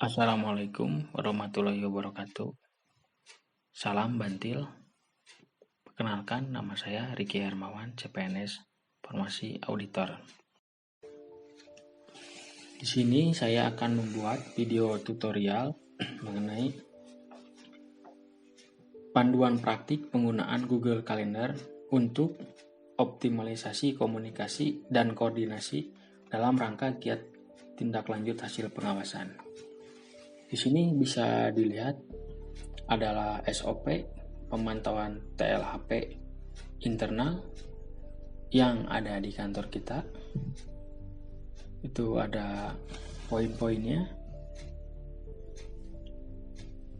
Assalamualaikum warahmatullahi wabarakatuh. Salam Bantil. Perkenalkan, nama saya Riki Hermawan, CPNS, Formasi Auditor. Di sini saya akan membuat video tutorial mengenai panduan praktik penggunaan Google Calendar untuk optimalisasi komunikasi dan koordinasi dalam rangka giat tindak lanjut hasil pengawasan. Di sini bisa dilihat adalah SOP pemantauan TLHP internal yang ada di kantor kita. Itu ada poin-poinnya.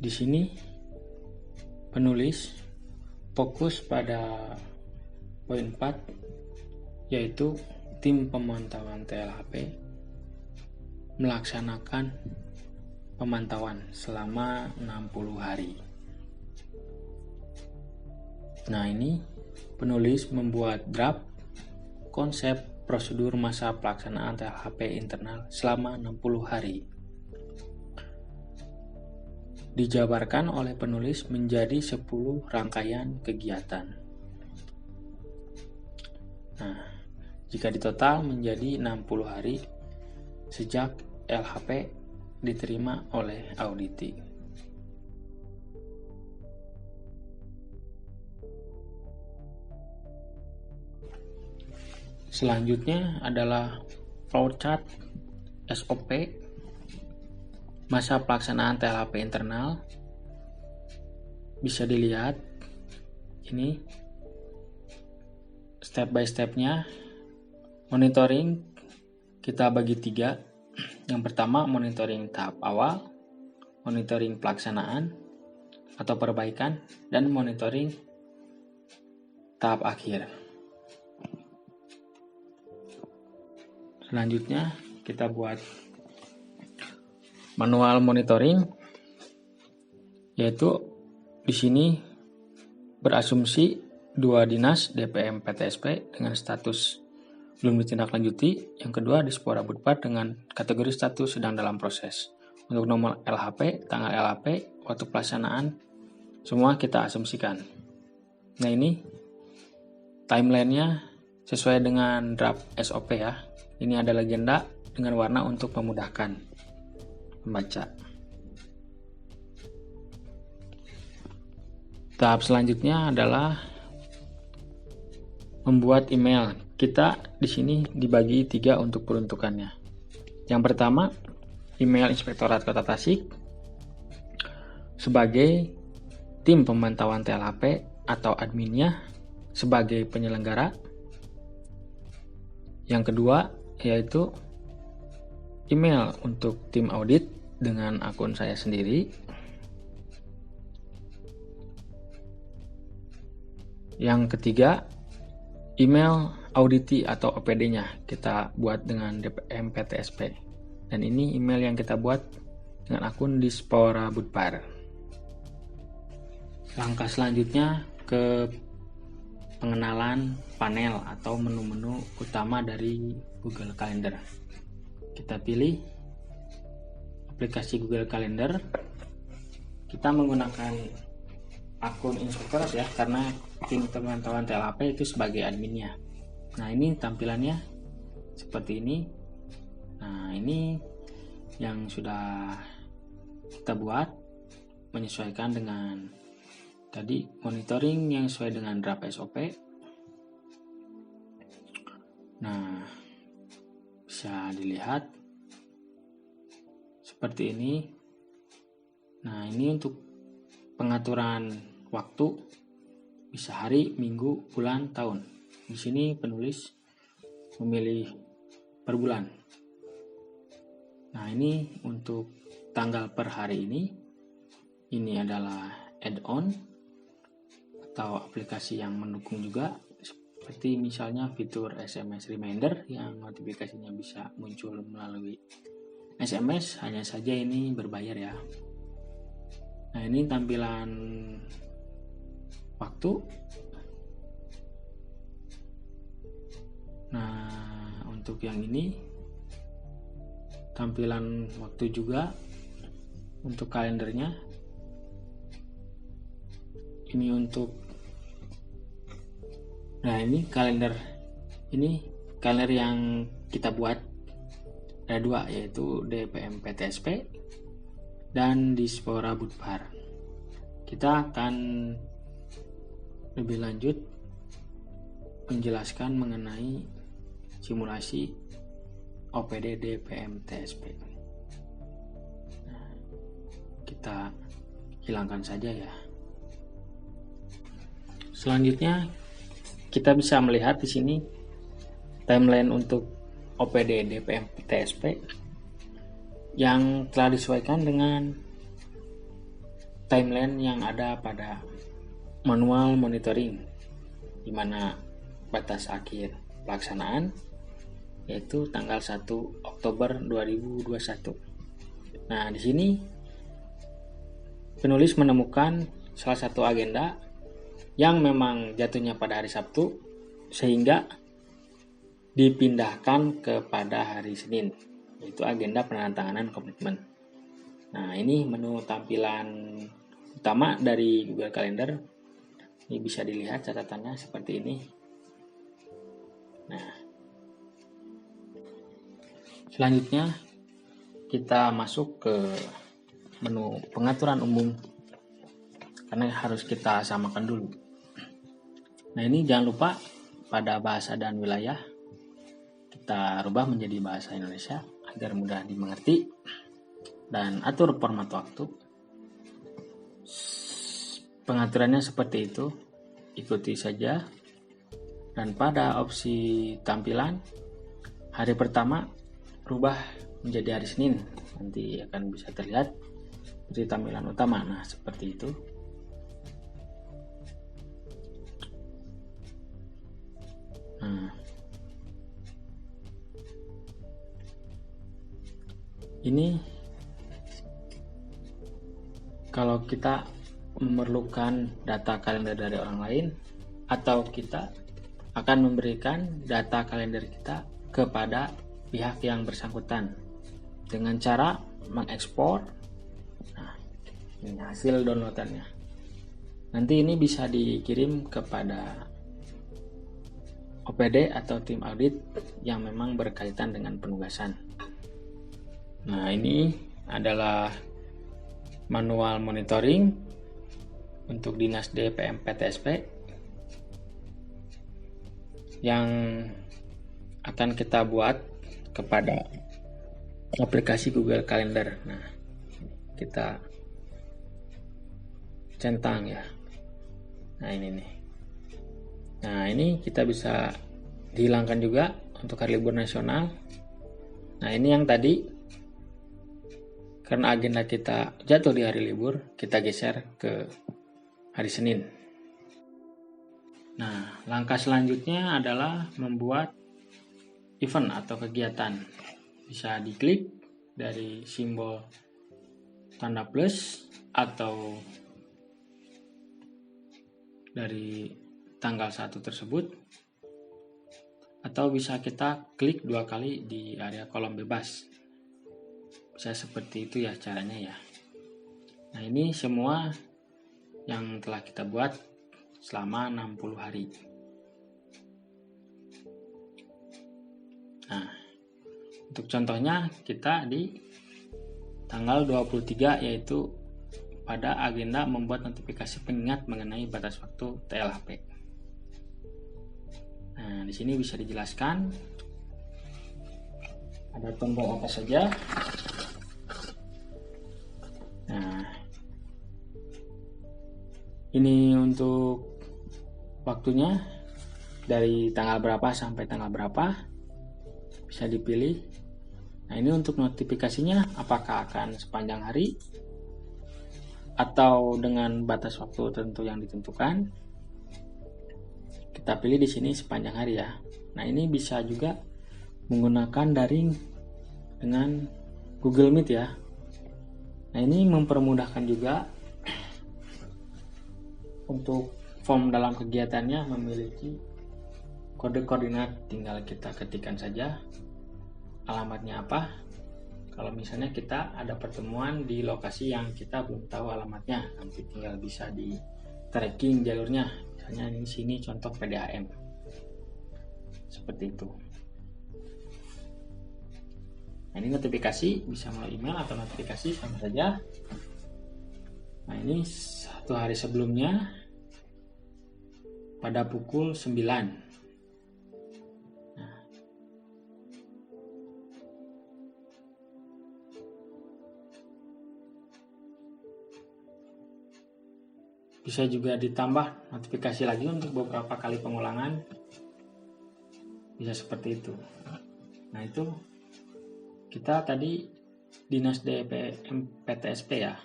Di sini penulis fokus pada poin 4, yaitu tim pemantauan TLHP melaksanakan pemantauan selama 60 hari. Nah, ini penulis membuat draft konsep prosedur masa pelaksanaan TLHP internal selama 60 hari. Dijabarkan oleh penulis menjadi 10 rangkaian kegiatan. Nah, jika ditotal menjadi 60 hari sejak LHP diterima oleh auditi. Selanjutnya adalah flowchart SOP masa pelaksanaan TLHP internal. Bisa dilihat ini step by stepnya. Monitoring kita bagi 3. Yang pertama, monitoring tahap awal, monitoring pelaksanaan atau perbaikan, dan monitoring tahap akhir. Selanjutnya kita buat manual monitoring, yaitu di sini berasumsi 2 dinas DPM PTSP dengan status belum ditindaklanjuti. Yang kedua, Dispora Budpar dengan kategori status sedang dalam proses. Untuk nomor LHP, tanggal LHP, waktu pelaksanaan, semua kita asumsikan. Nah, ini timelinenya sesuai dengan draft SOP ya. Ini ada legenda dengan warna untuk memudahkan membaca. Tahap selanjutnya adalah membuat email. Kita di sini dibagi 3 untuk peruntukannya. Yang pertama, email Inspektorat Kota Tasik sebagai tim pemantauan TLHP atau adminnya sebagai penyelenggara. Yang kedua, yaitu email untuk tim audit dengan akun saya sendiri. Yang ketiga, email auditi atau OPD-nya kita buat dengan DPM PTSP. Dan ini email yang kita buat dengan akun Dispora Budpar. Langkah selanjutnya ke pengenalan panel atau menu-menu utama dari Google Calendar. Kita pilih aplikasi Google Calendar. Kita menggunakan akun Inspektorat ya, karena tim pemantauan TLHP itu sebagai adminnya. Nah, ini tampilannya seperti ini. Nah, ini yang sudah kita buat menyesuaikan dengan tadi monitoring yang sesuai dengan draft SOP. Nah, bisa dilihat seperti ini. Nah, ini untuk pengaturan waktu bisa hari, minggu, bulan, tahun. Di sini penulis memilih per bulan. Nah, ini untuk tanggal per hari ini. Ini adalah add-on atau aplikasi yang mendukung juga, seperti misalnya fitur SMS reminder yang notifikasinya bisa muncul melalui SMS, hanya saja ini berbayar ya. Nah, ini tampilan waktu. Nah, untuk yang ini tampilan waktu juga. untuk kalendernya. Ini untuk, nah ini kalender yang kita buat. Ada dua, yaitu DPM PTSP dan Dispora Budvar. Kita akan lebih lanjut menjelaskan mengenai simulasi OPD DPM TSP. Nah, kita hilangkan saja ya. Selanjutnya kita bisa melihat di sini timeline untuk OPD DPM TSP yang telah disesuaikan dengan timeline yang ada pada manual monitoring, di mana batas akhir pelaksanaan yaitu tanggal 1 Oktober 2021. Nah, di sini penulis menemukan salah satu agenda yang memang jatuhnya pada hari Sabtu sehingga dipindahkan kepada hari Senin, yaitu agenda penandatanganan komitmen. Nah, ini menu tampilan utama dari Google Calendar. Ini bisa dilihat catatannya seperti ini. Nah, selanjutnya kita masuk ke menu pengaturan umum, karena harus kita samakan dulu. Nah, ini jangan lupa pada bahasa dan wilayah kita rubah menjadi bahasa Indonesia agar mudah dimengerti, dan atur format waktu. Pengaturannya seperti itu, ikuti saja. Dan pada opsi tampilan, hari pertama rubah menjadi hari Senin, nanti akan bisa terlihat di tampilan utama. Nah, seperti itu. Nah, ini kalau kita memerlukan data kalender dari orang lain, atau kita akan memberikan data kalender kita kepada pihak yang bersangkutan dengan cara mengekspor. Nah, ini hasil downloadannya. Nanti ini bisa dikirim kepada OPD atau tim audit yang memang berkaitan dengan penugasan. Nah, ini adalah manual monitoring untuk Dinas DPM PTSP yang akan kita buat kepada aplikasi Google Calendar. Nah, kita centang ya. Nah, ini nih. Nah, ini kita bisa dihilangkan juga untuk hari libur nasional. Nah, ini yang tadi, karena agenda kita jatuh di hari libur, kita geser ke hari Senin. Nah, langkah selanjutnya adalah membuat event atau kegiatan. Bisa diklik dari simbol tanda plus atau dari tanggal 1 tersebut, atau bisa kita klik 2 kali di area kolom bebas. Bisa seperti itu ya caranya ya. Nah, ini semua yang telah kita buat selama 60 hari. Nah, untuk contohnya kita di tanggal 23, yaitu pada agenda membuat notifikasi pengingat mengenai batas waktu TLHP. Nah, di sini bisa dijelaskan ada tombol apa saja. Nah, ini untuk waktunya dari tanggal berapa sampai tanggal berapa bisa dipilih. Nah, ini untuk notifikasinya apakah akan sepanjang hari atau dengan batas waktu tertentu yang ditentukan. Kita pilih di sini sepanjang hari ya. Nah, ini bisa juga menggunakan daring dengan Google Meet ya. Nah, ini mempermudahkan juga untuk form dalam kegiatannya memiliki kode koordinat, tinggal kita ketikkan saja alamatnya apa, Kalau misalnya kita ada pertemuan di lokasi yang kita belum tahu alamatnya, nanti tinggal bisa di tracking jalurnya. Misalnya di sini contoh PDAM. Seperti itu. Nah, ini notifikasi bisa melalui email atau notifikasi sama saja. Nah, ini 1 hari sebelumnya pada pukul 9. Bisa juga ditambah notifikasi lagi untuk beberapa kali pengulangan. Bisa seperti itu. Nah, itu kita tadi Dinas DPM PTSP ya.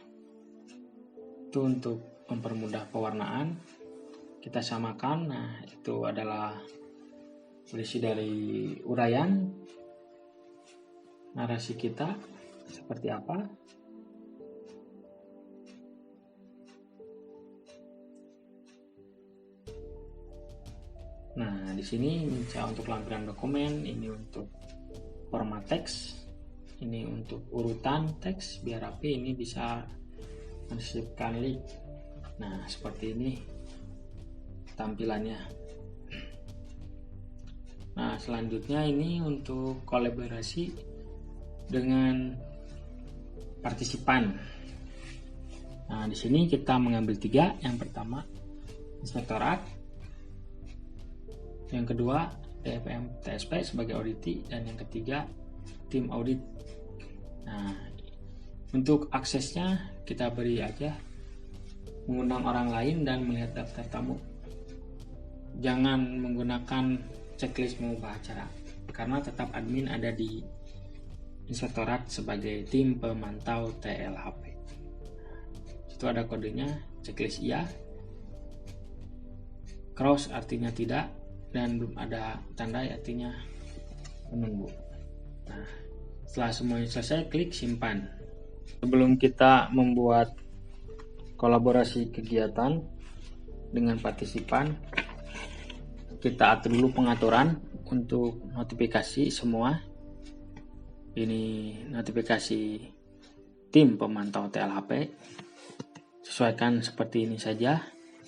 Itu untuk mempermudah pewarnaan. Kita samakan. Nah, itu adalah berisi dari uraian narasi kita seperti apa. Nah, di sini bisa untuk lampiran dokumen, ini untuk format teks, ini untuk urutan teks biar rapi, ini bisa mensisipkan link. Nah, seperti ini tampilannya. Nah, selanjutnya ini untuk kolaborasi dengan partisipan. Nah, di sini kita mengambil 3. Yang pertama, inspektorat. Yang kedua, DPM TSP sebagai auditi, dan yang ketiga, tim audit. Nah, untuk aksesnya kita beri aja mengundang orang lain dan melihat daftar tamu. Jangan menggunakan checklist mengubah acara, karena tetap admin ada di inspektorat sebagai tim pemantau TLHP. Itu ada kodenya, checklist iya, cross artinya tidak, dan belum ada tanda artinya menunggu. Nah, setelah semuanya selesai, klik simpan. Sebelum kita membuat kolaborasi kegiatan dengan partisipan, kita atur dulu pengaturan untuk notifikasi semua. Ini notifikasi tim pemantau TLHP. Sesuaikan seperti ini saja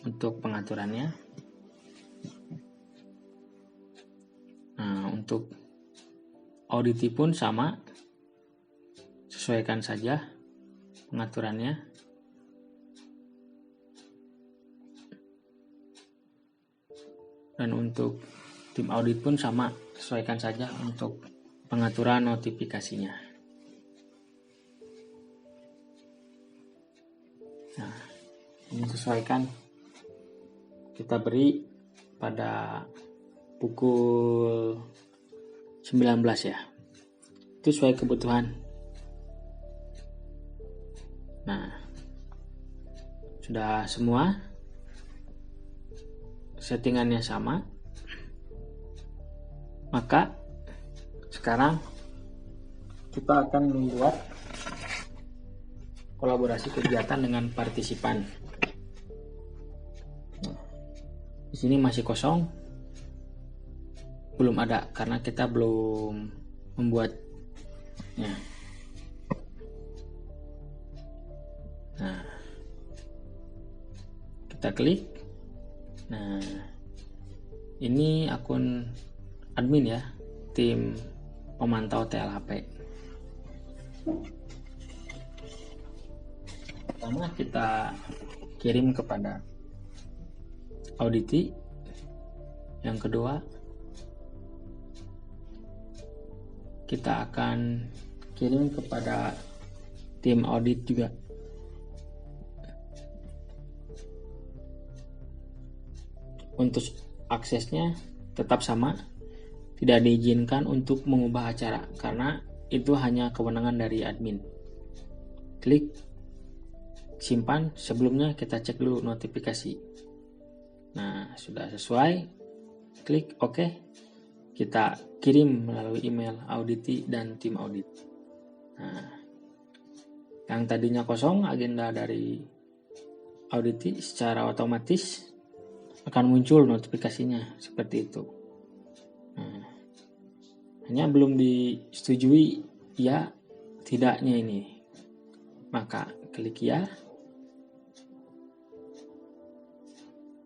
untuk pengaturannya. Nah, untuk auditi pun sama, sesuaikan saja pengaturannya. Dan untuk tim audit pun sama, sesuaikan saja untuk pengaturan notifikasinya. Nah, ini sesuaikan, kita beri pada pukul 19 ya. Itu sesuai kebutuhan. Nah, sudah semua, settingannya sama. Maka sekarang kita akan membuat kolaborasi kegiatan dengan partisipan. Nah, di sini masih kosong, belum ada karena kita belum membuatnya. Nah, kita klik. Nah, ini akun admin ya, tim pemantau TLHP. Pertama kita kirim kepada auditi. Yang kedua, kita akan kirim kepada tim audit juga. Untuk aksesnya tetap sama, tidak diizinkan untuk mengubah acara karena itu hanya kewenangan dari admin. Klik simpan, sebelumnya kita cek dulu notifikasi. Nah, sudah sesuai, klik OK. Kita kirim melalui email auditi dan tim audit. Nah, yang tadinya kosong, agenda dari auditi secara otomatis akan muncul notifikasinya seperti itu. Nah, hanya belum disetujui ya tidaknya ini, maka klik ya.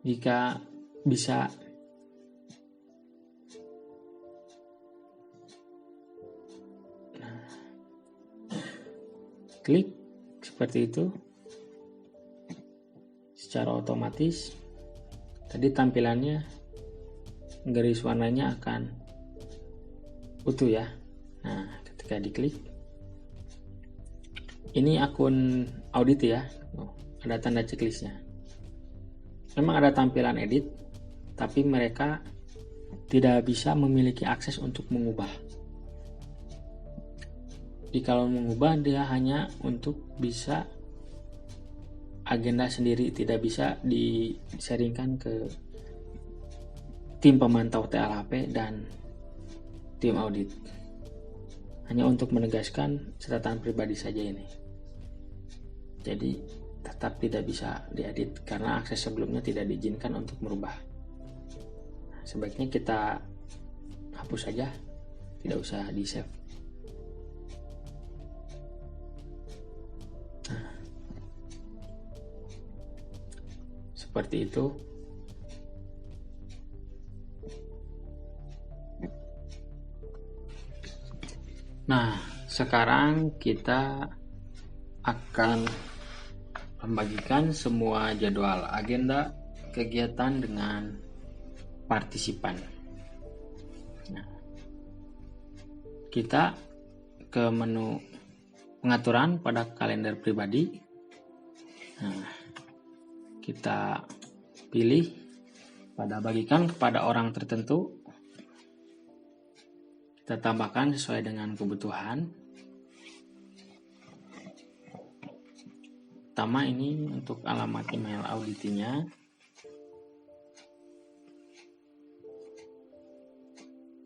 Jika bisa klik seperti itu, secara otomatis tadi tampilannya garis warnanya akan utuh ya. Nah, ketika diklik, ini akun audit ya, ada tanda checklistnya. Memang ada tampilan edit, tapi mereka tidak bisa memiliki akses untuk mengubah. Jadi kalau mengubah, dia hanya untuk bisa agenda sendiri, tidak bisa di-sharingkan ke tim pemantau TLHP dan tim audit. Hanya untuk menegaskan catatan pribadi saja ini. Jadi tetap tidak bisa diedit karena akses sebelumnya tidak diizinkan untuk merubah. Sebaiknya kita hapus saja, tidak usah di-save. Seperti itu. Nah, sekarang kita akan membagikan semua jadwal agenda kegiatan dengan partisipan. Nah, kita ke menu pengaturan pada kalender pribadi. Nah, kita pilih pada bagikan kepada orang tertentu. Kita tambahkan sesuai dengan kebutuhan. Pertama ini untuk alamat email auditinya.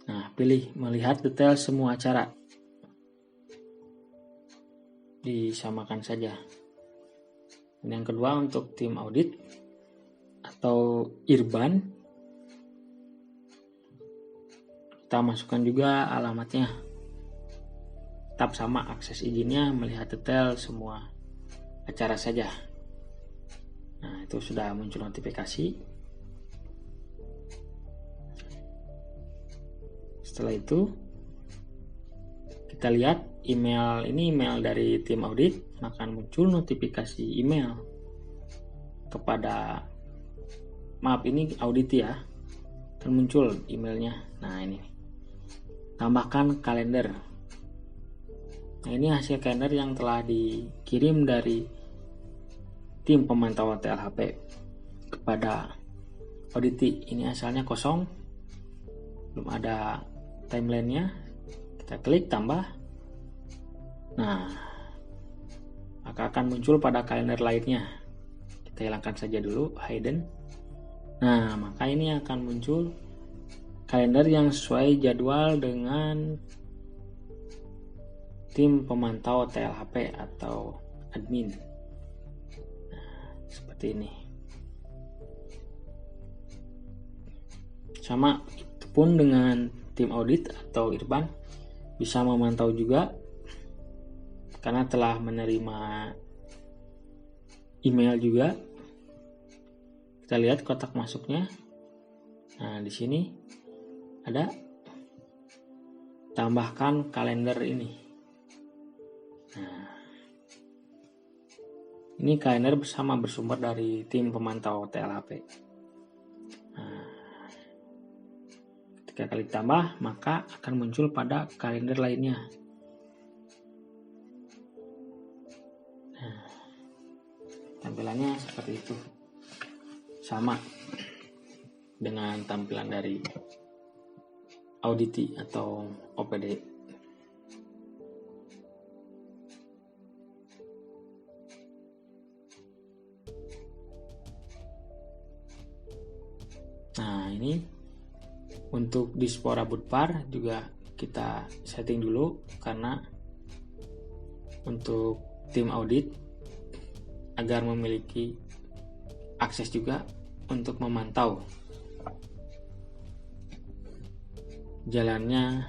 Nah, pilih melihat detail semua acara. Disamakan saja. Dan yang kedua untuk tim audit atau IRBAN, kita masukkan juga alamatnya. Tetap sama, akses izinnya melihat detail semua acara saja. Nah, itu sudah muncul notifikasi. Setelah itu kita lihat email, ini email dari tim audit, akan muncul notifikasi email kepada, maaf ini audit ya, akan muncul emailnya. Nah, ini tambahkan kalender. Nah, ini hasil kalender yang telah dikirim dari tim pemantauan TLHP kepada auditi. Ini asalnya kosong, belum ada timelinenya. Kita klik tambah. Nah, maka akan muncul pada kalender lainnya. Kita hilangkan saja dulu, hidden. Nah, maka ini akan muncul kalender yang sesuai jadwal dengan tim pemantau TLHP atau admin. Nah, seperti ini. Sama itu pun dengan tim audit atau IRBAN bisa memantau juga karena telah menerima email juga. Kita lihat kotak masuknya. Nah, di sini ada tambahkan kalender ini. Nah, ini kalender bersama bersumber dari tim pemantau TLHP. Nah, ketika klik tambah, maka akan muncul pada kalender lainnya. Nah, tampilannya seperti itu, sama dengan tampilan dari auditi atau OPD. Nah, ini untuk Dispora Budpar juga kita setting dulu, karena untuk tim audit agar memiliki akses juga untuk memantau jalannya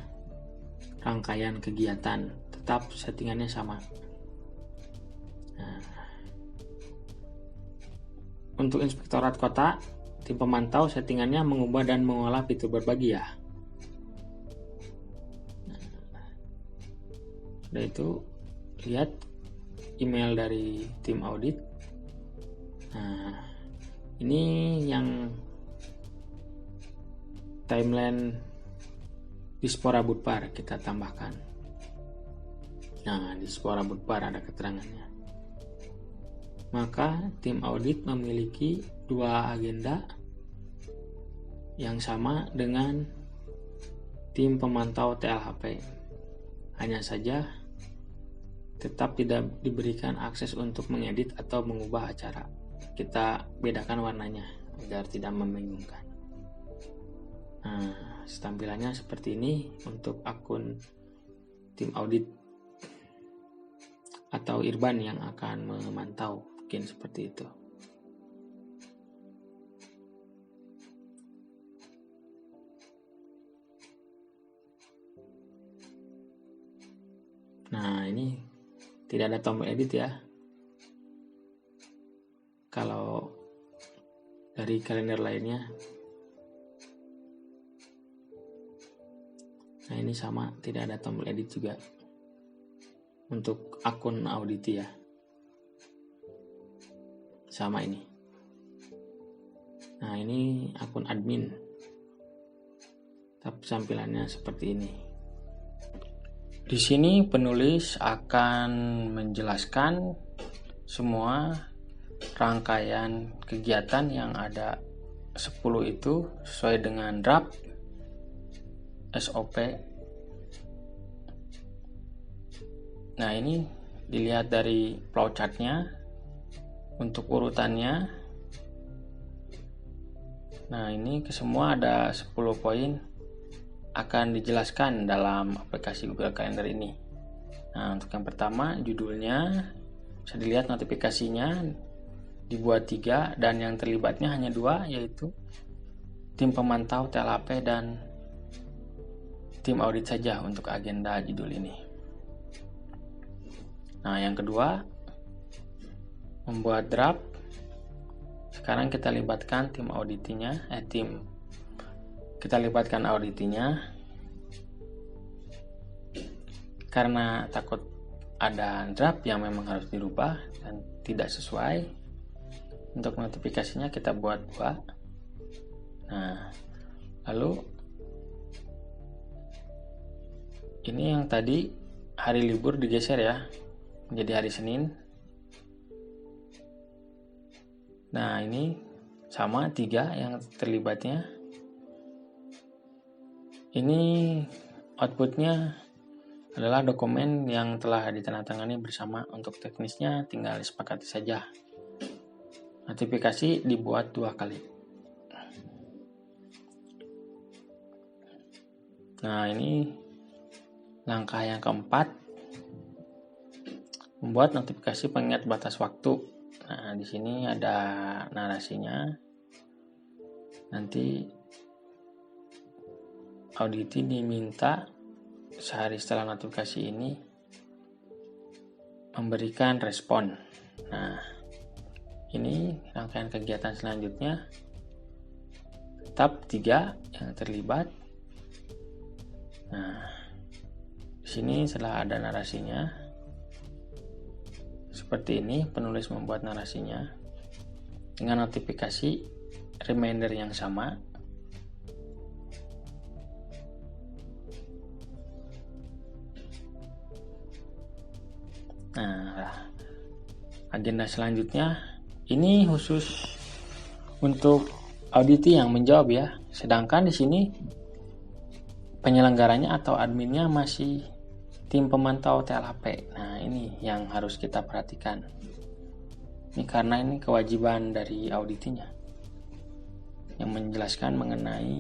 rangkaian kegiatan tetap settingannya sama. Nah, untuk Inspektorat Kota, tim pemantau settingannya mengubah dan mengolah fitur berbagi ya. Nah, sudah itu lihat email dari tim audit. Nah, ini yang timeline Dispora Budpar kita tambahkan. Nah, Dispora Budpar ada keterangannya. Maka tim audit memiliki 2 agenda yang sama dengan tim pemantau TLHP. Hanya saja tetap tidak diberikan akses untuk mengedit atau mengubah acara. Kita bedakan warnanya agar tidak membingungkan. Nah, tampilannya seperti ini untuk akun tim audit atau Irban yang akan memantau, mungkin seperti itu. Nah, ini tidak ada tombol edit ya. Kalau dari kalender lainnya, nah ini sama, tidak ada tombol edit juga untuk akun audit ya. Sama ini. Nah, ini akun admin. Tampilannya seperti ini. Di sini penulis akan menjelaskan semua rangkaian kegiatan yang ada 10 itu sesuai dengan draft SOP. Nah, ini dilihat dari flowchartnya untuk urutannya. Nah, ini semua ada 10 poin akan dijelaskan dalam aplikasi Google Calendar ini. Nah, untuk yang pertama, judulnya bisa dilihat notifikasinya dibuat 3 dan yang terlibatnya hanya 2, yaitu tim pemantau TLHP dan tim audit saja untuk agenda judul ini. Nah, yang kedua, membuat draft. Sekarang kita libatkan tim auditinya, kita libatkan auditinya karena takut ada draft yang memang harus dirubah dan tidak sesuai. Untuk notifikasinya kita buat 2. Nah, lalu ini yang tadi hari libur digeser ya menjadi hari Senin. Nah, ini sama 3 yang terlibatnya. Ini outputnya adalah dokumen yang telah ditandatangani bersama. Untuk teknisnya tinggal disepakati saja. Notifikasi dibuat 2 kali. Nah, ini langkah yang keempat, membuat notifikasi pengingat batas waktu. Nah, di sini ada narasinya. Nanti auditi diminta sehari setelah notifikasi ini memberikan respon. Nah, ini rangkaian kegiatan selanjutnya. Tahap 3 yang terlibat. Nah, di sini setelah ada narasinya seperti ini, penulis membuat narasinya dengan notifikasi reminder yang sama. Nah, agenda selanjutnya ini khusus untuk auditi yang menjawab ya. Sedangkan di sini penyelenggaranya atau adminnya masih tim pemantau TLHP. Nah, ini yang harus kita perhatikan. Ini karena ini kewajiban dari auditinya yang menjelaskan mengenai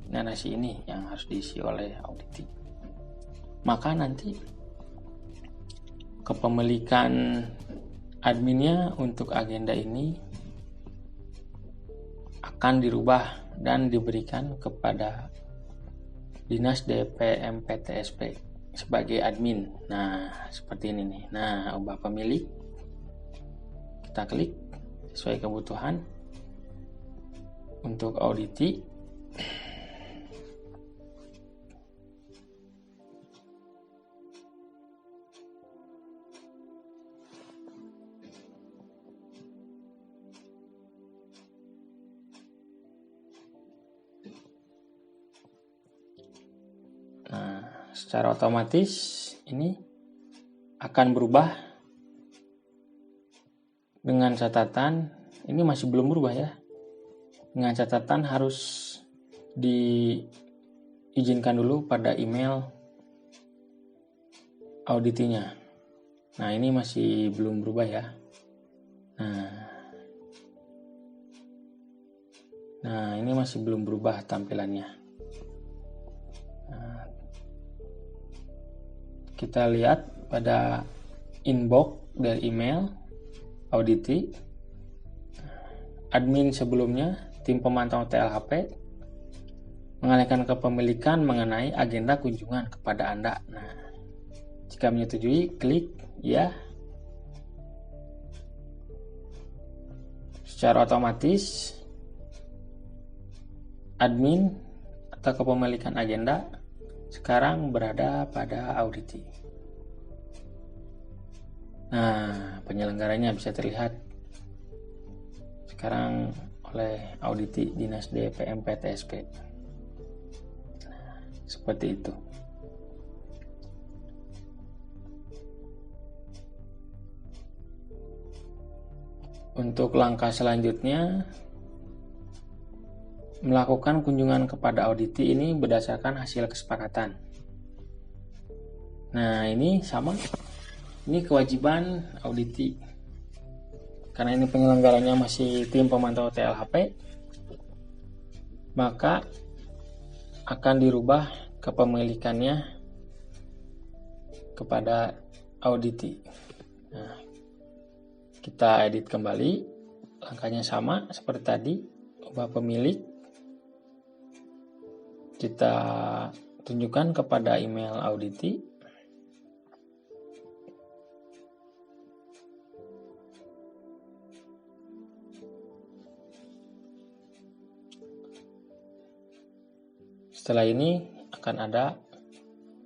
narasi ini yang harus diisi oleh auditi. Maka nanti kepemilikan adminnya untuk agenda ini akan dirubah dan diberikan kepada Dinas DPMPTSP. sebagai admin. Nah, seperti ini nih. Nah, ubah pemilik. Kita klik sesuai kebutuhan. Untuk auditi, nah, secara otomatis ini akan berubah dengan catatan, ini masih belum berubah ya. Dengan catatan harus diizinkan dulu pada email auditinya. Nah, ini masih belum berubah ya. Nah, ini masih belum berubah tampilannya. Nah, kita lihat pada inbox dari email auditi, admin sebelumnya, tim pemantau TLHP, mengalihkan kepemilikan mengenai agenda kunjungan kepada Anda. Nah, jika menyetujui, klik ya. Secara otomatis, admin atau kepemilikan agenda sekarang berada pada auditi. Nah, penyelenggaranya bisa terlihat sekarang oleh auditi Dinas DPM PTSP. Nah, seperti itu. Untuk langkah selanjutnya, melakukan kunjungan kepada auditi ini berdasarkan hasil kesepakatan. Nah, ini sama. Ini kewajiban auditi. Karena ini penyelenggaranya masih tim pemantau TLHP, maka akan dirubah kepemilikannya kepada auditi. Nah, kita edit kembali. Langkahnya sama seperti tadi. Ubah pemilik. Kita tunjukkan kepada email auditi. Setelah ini akan ada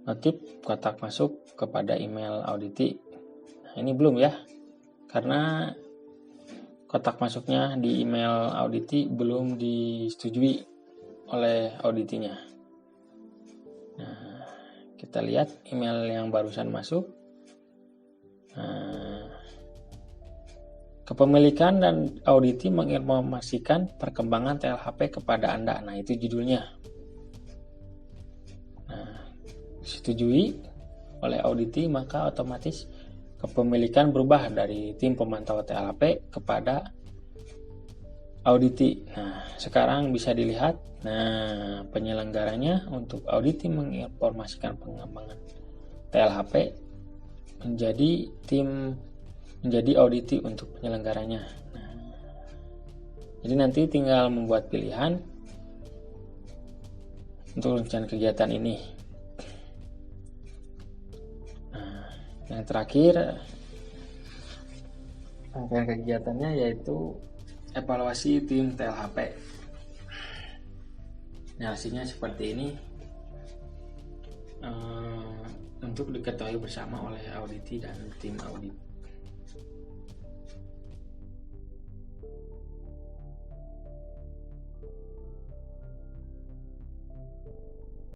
notif kotak masuk kepada email auditi. Nah, ini belum ya, karena kotak masuknya di email auditi belum disetujui oleh auditinya. Nah, kita lihat email yang barusan masuk. Nah, kepemilikan dan auditi menginformasikan perkembangan TLHP kepada Anda. Nah, itu judulnya. Disetujui oleh auditi, maka otomatis kepemilikan berubah dari tim pemantau TLHP kepada auditi. Nah, sekarang bisa dilihat. Nah, penyelenggaranya untuk auditi menginformasikan pengembangan TLHP menjadi auditi untuk penyelenggaranya. Nah, jadi nanti tinggal membuat pilihan untuk rencana kegiatan ini. Yang terakhir, rangkaian kegiatannya yaitu evaluasi tim TLHP. Nah, hasilnya seperti ini, untuk diketahui bersama oleh auditi dan tim audit.